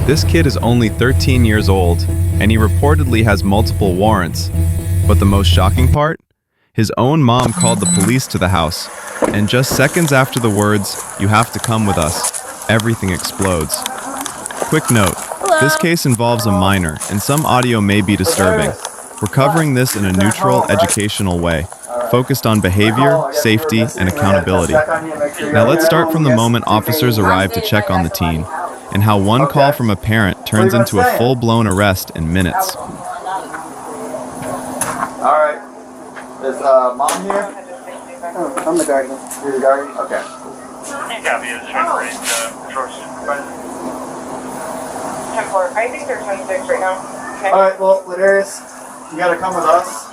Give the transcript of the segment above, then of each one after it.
This kid is only 13 years old, and he reportedly has multiple warrants. But the most shocking part? His own mom called the police to the house, and just seconds after the words, "You have to come with us," everything explodes. Quick note, this case involves a minor, and some audio may be disturbing. We're covering this in a neutral, educational way, focused on behavior, safety, and accountability. Now let's start from the moment officers arrive to check on the teen, and how one call from a parent turns into a full-blown arrest in minutes. Alright. Is mom here? Oh, I'm the guardian. You're the guardian? Okay. I think they're 26 right now. Okay. Alright, well, Ladarius, you gotta come with us.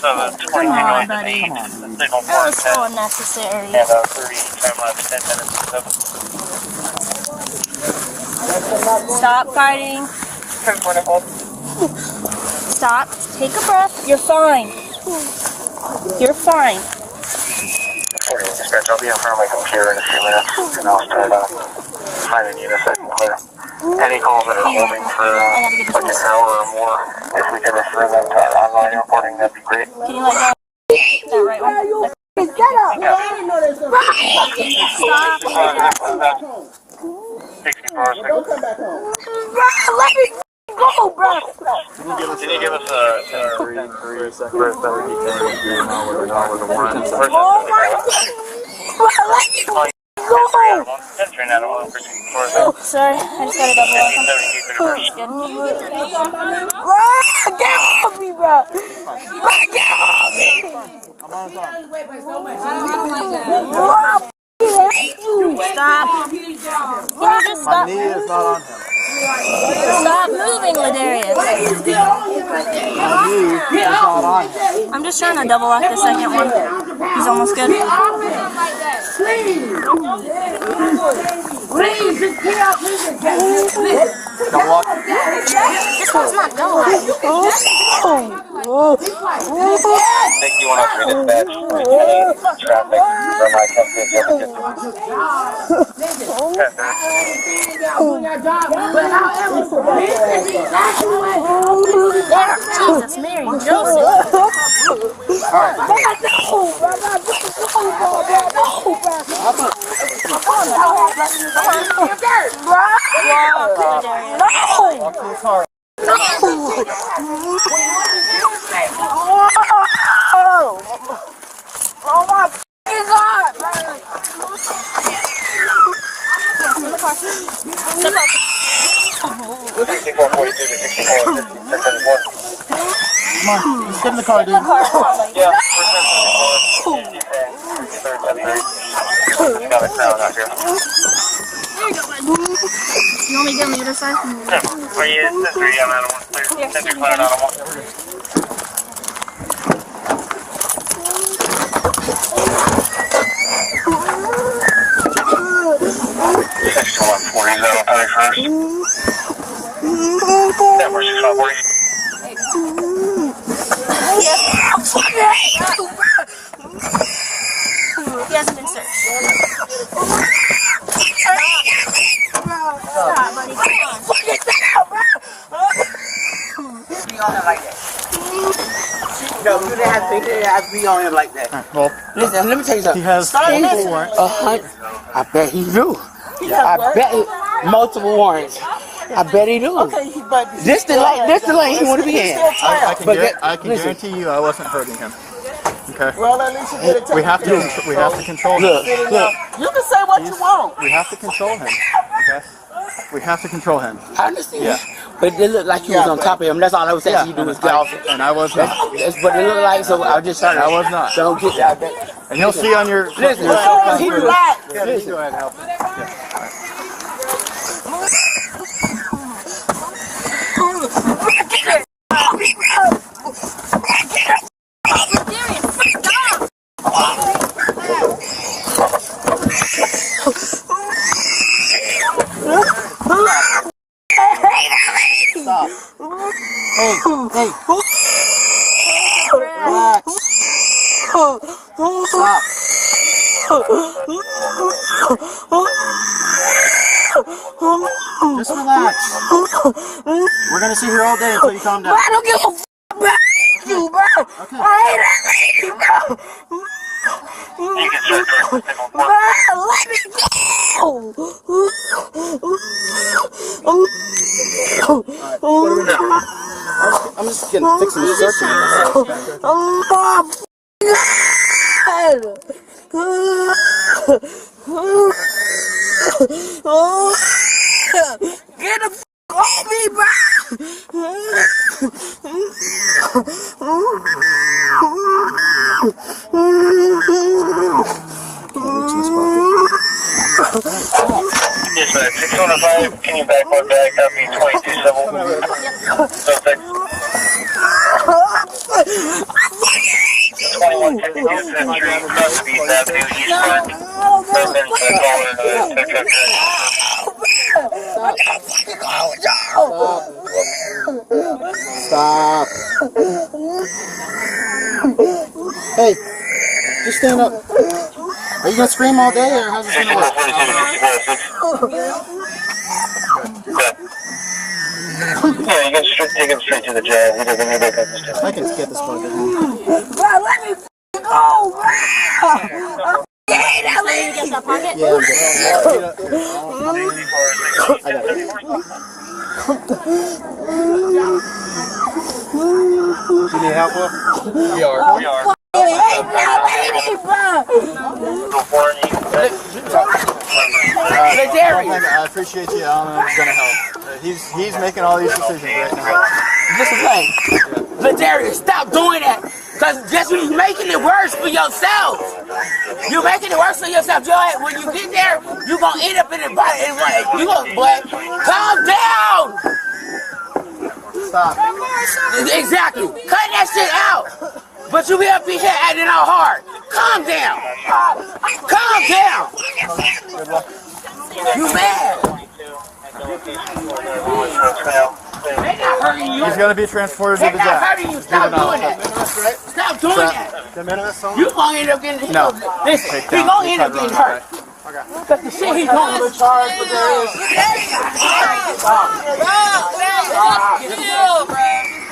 Come on, buddy. That was so unnecessary. And 30 time lapse, 10 minutes. Stop fighting. Stop. Take a breath. You're fine. You're fine. Dispatch, I'll be in front of my computer in a few minutes, and I'll start finding you in a second clear. Any calls that are holding for like an hour or more, if we can refer them to our online reporting, that'd be great. Can you let go? That right one? Let me go, bro! Can you give us a Oh, sorry. I just got a double welcome. Get off me, bro! Get off me! Stop. Can you just stop? My knee is not on him. Stop moving, Ladarius. My knee is not on him. I'm just trying to double lock the second one. He's almost good. Please, just get out, please. Don't walk. This one's not double. Thank you, 103 dispatch. Traffic for my company. Jesus, Mary, Joseph. Come on, let's get in the car, dude. Yeah. Got a crowd out here. You want me to get on the other side? Are you in the 3 on out of 1? Clear. Center clear out of 1. 6140 is out on 31st. Network 6540. He hasn't been searched. Stop, buddy. Come on. No, you didn't have to be on him like that. Well, Listen, let me tell you something. he has multiple warrants. I bet he do. I bet multiple warrants. I bet he do. Okay, but This the lane he want to be in. I can guarantee you I wasn't hurting him. Okay. well, at least you get it. We have to control him. Look. You can say what you want. We have to control him. Okay. We have to control him. I understand. Yeah. But it looked like you was on top of him. That's all I was asking you to do was get off. And I was not. That's what it looked like, so I was just trying to. I was not. Don't get that. And you'll see on your. Listen, He relaxed. Yeah, you go ahead and help him. Yeah. Stop. Hey. Relax. Stop. Just relax. We're gonna sit here all day until you calm down. I don't give a f about you, bro. Okay. I ain't you, bro. You can start doing the Bro, let me go. I'm just fixing the search. Oh my God. Get the f off me, bro. Yes, 605, can you back one back? Copy 22 civil. Suspect. 2150 Street, South Beach Avenue, East Front. Residents caller tow truck. Stop. Hey, just stand up. Are you gonna scream all day, or how's this gonna work? Yeah, you can take him straight to the jail. We don't need to this time. I can get this part. Bro, let me go, bro. Get that lady. Get that pocket. Yeah, I got it. You need help, Will? We are. I appreciate you. I don't know if it's gonna help. He's making all these decisions right now. Listen, play. Ladarius, stop doing that. Because guess what? You're making it worse for yourself. You're making it worse for yourself, Joy. When you get there, you're going to end up in the body. You're going to, boy, calm down. Stop. Exactly. Cut that shit out. But you be up in here acting all hard. Calm down. Calm down. You mad. They're not hurting you. He's gonna be transported to They're the not jail. hurting you. Stop doing that. Stop doing that. The minute someone... You gonna end up getting No. Listen, he gonna end up getting hurt. But the shit he doing. the charge for this.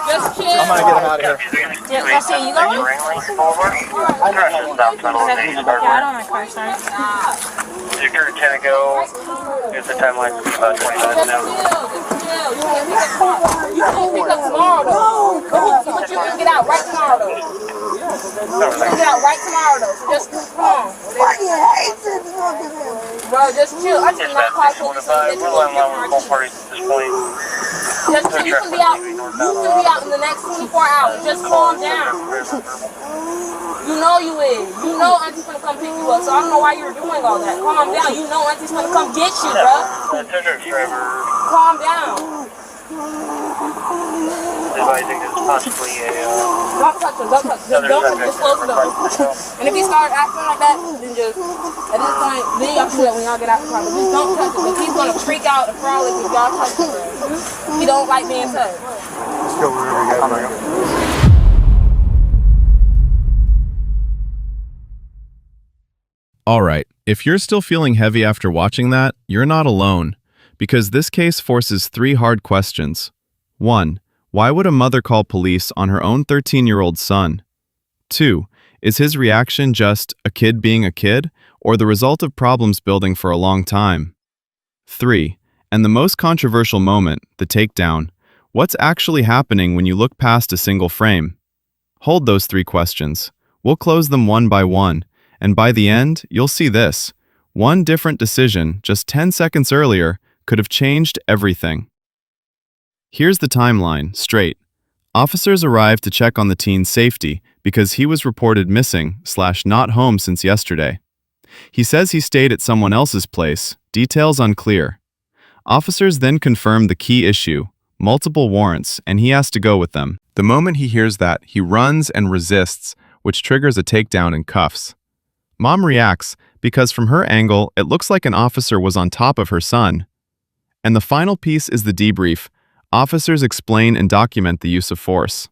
Just chill. I'm gonna get him out of here. Yeah, let's see, you going? Ring link over. Directions down Tunnel Yeah, I Station. don't have car signs. Secure 10 to go. Here's the timeline. About 20 minutes now. You can pick up tomorrow, though. But you can get out right tomorrow, though. You can get out right tomorrow, though. So just come on. Bro, just chill. I just not quite focused on this. We're line with both parties at this point. Just chill. You can be out. You can be out in the next 24 hours. Just calm down. You know you is. You know Auntie's gonna come pick you up, so I don't know why you're doing all that. Calm down. You know Auntie's gonna come get you, bro. Calm down. Advising this is possibly a... Don't touch him. Don't touch him. Just close the door. And if he starts acting like that, then just, at this point, then y'all do that when y'all get out the car. But just don't touch him, because he's gonna freak out and frolic if y'all touch him. He don't like being touched. Let's go wherever you guys want to go. All right, if you're still feeling heavy after watching that, you're not alone, because this case forces 3 hard questions. 1. Why would a mother call police on her own 13-year-old son? 2. Is his reaction just a kid being a kid, or the result of problems building for a long time? 3. And the most controversial moment, the takedown. What's actually happening when you look past a single frame? Hold those 3 questions. We'll close them one by one. And by the end, you'll see this. One different decision, just 10 seconds earlier, could have changed everything. Here's the timeline, straight. Officers arrived to check on the teen's safety because he was reported missing/not home since yesterday. He says he stayed at someone else's place, details unclear. Officers then confirmed the key issue, multiple warrants, and he has to go with them. The moment he hears that, he runs and resists, which triggers a takedown and cuffs. Mom reacts because from her angle, it looks like an officer was on top of her son. And the final piece is the debrief. Officers explain and document the use of force.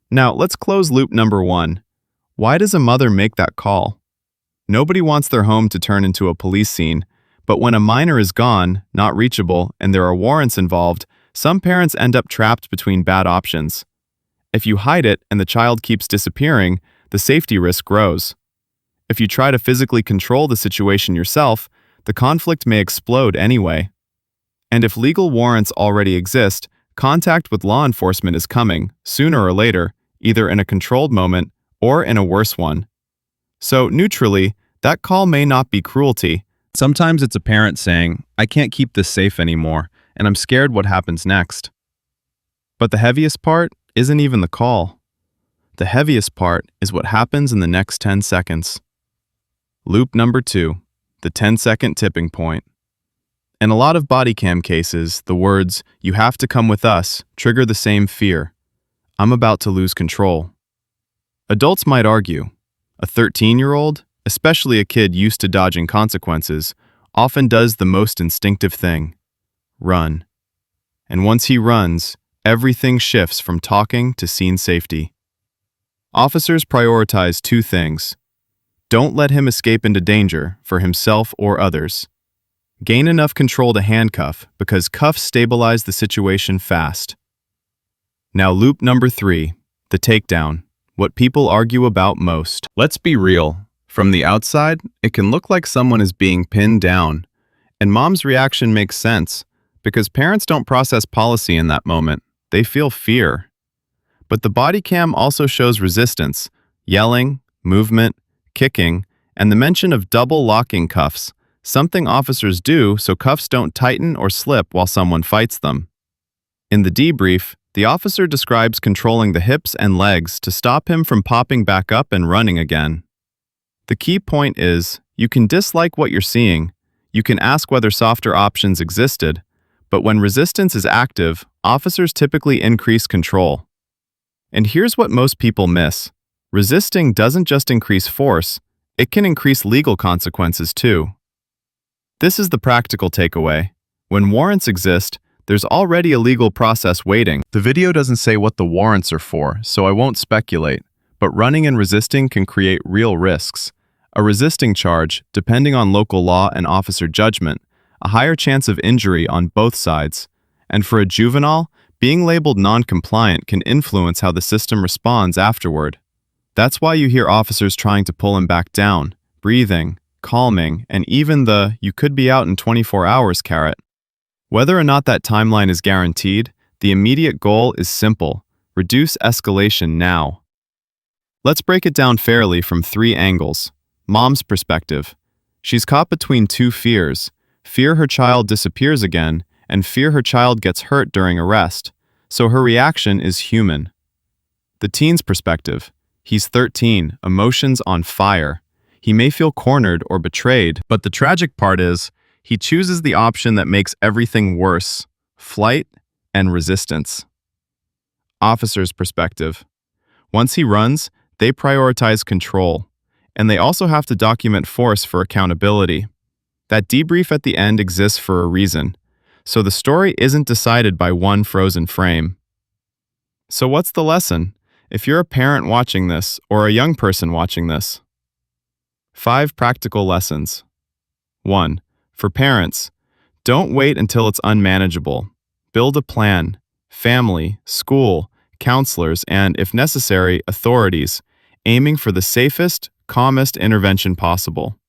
Now, let's close loop number 1. Why does a mother make that call? Nobody wants their home to turn into a police scene, but when a minor is gone, not reachable, and there are warrants involved, some parents end up trapped between bad options. If you hide it and the child keeps disappearing, the safety risk grows. If you try to physically control the situation yourself, the conflict may explode anyway. And if legal warrants already exist, contact with law enforcement is coming, sooner or later, either in a controlled moment or in a worse one. So, neutrally, that call may not be cruelty. Sometimes it's a parent saying, "I can't keep this safe anymore, and I'm scared what happens next." But the heaviest part isn't even the call. The heaviest part is what happens in the next 10 seconds. Loop number 2, the 10-second tipping point. In a lot of Bodycam cases, the words, "You have to come with us," trigger the same fear. I'm about to lose control. Adults might argue, a 13-year-old, especially a kid used to dodging consequences, often does the most instinctive thing: run. And once he runs, everything shifts from talking to scene safety. Officers prioritize two things. Don't let him escape into danger for himself or others. Gain enough control to handcuff, because cuffs stabilize the situation fast. Now loop number 3, the takedown, what people argue about most. Let's be real. From the outside, it can look like someone is being pinned down. And mom's reaction makes sense, because parents don't process policy in that moment. They feel fear. But the body cam also shows resistance, yelling, movement, kicking, and the mention of double locking cuffs, something officers do so cuffs don't tighten or slip while someone fights them. In the debrief, the officer describes controlling the hips and legs to stop him from popping back up and running again. The key point is, you can dislike what you're seeing, you can ask whether softer options existed, but when resistance is active, officers typically increase control. And here's what most people miss. Resisting doesn't just increase force, it can increase legal consequences too. This is the practical takeaway. When warrants exist, there's already a legal process waiting. The video doesn't say what the warrants are for, so I won't speculate, but running and resisting can create real risks. A resisting charge, depending on local law and officer judgment, a higher chance of injury on both sides. And for a juvenile, being labeled non-compliant can influence how the system responds afterward. That's why you hear officers trying to pull him back down, breathing, calming, and even the "you could be out in 24 hours" carrot. Whether or not that timeline is guaranteed, the immediate goal is simple: reduce escalation now. Let's break it down fairly from 3 angles. Mom's perspective. She's caught between 2 fears: fear her child disappears again, and fear her child gets hurt during arrest, so her reaction is human. The teen's perspective. He's 13, emotions on fire. He may feel cornered or betrayed, but the tragic part is, he chooses the option that makes everything worse: flight and resistance. Officer's perspective. Once he runs, they prioritize control, and they also have to document force for accountability. That debrief at the end exists for a reason, so the story isn't decided by one frozen frame. So what's the lesson, if you're a parent watching this or a young person watching this? 5 practical lessons. 1. For parents, don't wait until it's unmanageable. Build a plan. Family, school, counselors, and, if necessary, authorities, aiming for the safest, calmest intervention possible.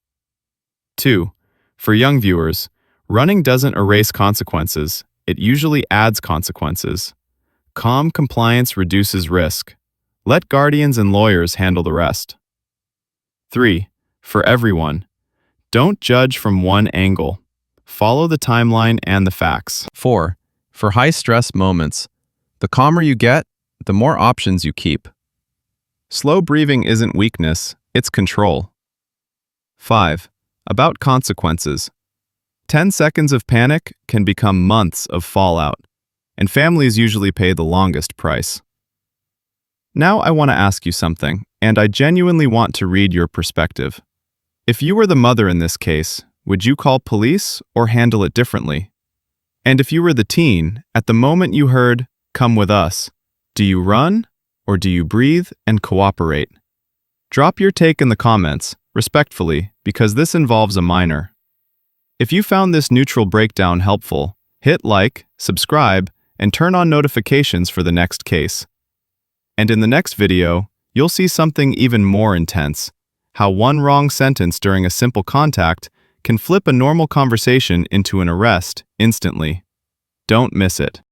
2. For young viewers, running doesn't erase consequences, it usually adds consequences. Calm compliance reduces risk. Let guardians and lawyers handle the rest. 3. For everyone, don't judge from one angle. Follow the timeline and the facts. 4. For high-stress moments, the calmer you get, the more options you keep. Slow breathing isn't weakness, it's control. 5. About consequences. 10 seconds of panic can become months of fallout, and families usually pay the longest price. Now I want to ask you something, and I genuinely want to read your perspective. If you were the mother in this case, would you call police or handle it differently? And if you were the teen, at the moment you heard, "Come with us," do you run or do you breathe and cooperate? Drop your take in the comments, respectfully, because this involves a minor. If you found this neutral breakdown helpful, hit like, subscribe, and turn on notifications for the next case. And in the next video, you'll see something even more intense: how one wrong sentence during a simple contact can flip a normal conversation into an arrest instantly. Don't miss it.